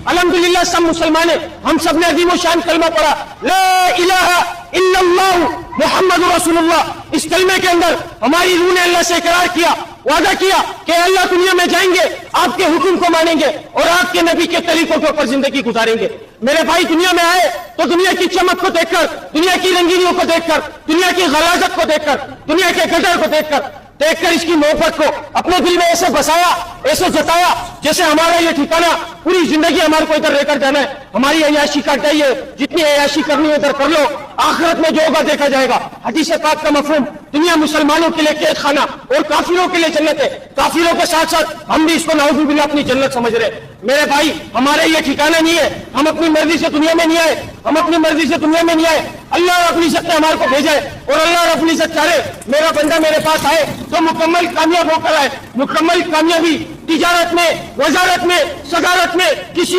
الحمدللہ سب مسلمان ہیں, ہم سب نے عظیم و شان کلمہ پڑھا, لا الہ الا اللہ محمد رسول اللہ. اس کلمے کے اندر ہماری روح نے اللہ سے اقرار کیا, وعدہ کیا کہ اللہ دنیا میں جائیں گے, آپ کے حکم کو مانیں گے اور آپ کے نبی کے طریقوں کے اوپر زندگی گزاریں گے. میرے بھائی دنیا میں آئے تو دنیا کی چمک کو دیکھ کر, دنیا کی رنگینیوں کو دیکھ کر, دنیا کی غلاظت کو دیکھ کر, دنیا کے گٹر کو دیکھ کر اس کی محبت کو اپنے دل میں ایسے بسایا, ایسے جتایا جیسے ہمارا یہ ٹھکانہ پوری زندگی ہمارے کو ادھر لے کر جانا ہے. ہماری عیاشی کر جائیے, جتنی عیاشی کرنی ہے ادھر کر لو, آخرت میں جو ہوگا دیکھا جائے گا. حدیث پاک کا مفہوم, دنیا مسلمانوں کے لیے قید خانہ اور کافروں کے لیے جنت ہے. کافروں کے ساتھ ساتھ ہم بھی اس کو نعوذ باللہ اپنی جنت سمجھ رہے. میرے بھائی ہمارے یہ ٹھکانہ نہیں ہے, ہم اپنی مرضی سے دنیا میں نہیں آئے, ہم اپنی مرضی سے دنیا میں نہیں آئے. اللہ رب العزت نے ہمارے کو بھیجا ہے اور اللہ رب العزت چاہے میرا بندہ میرے پاس آئے تو مکمل کامیاب ہو کر آئے. مکمل کامیابی تجارت میں, وزارت میں, صدارت میں, کسی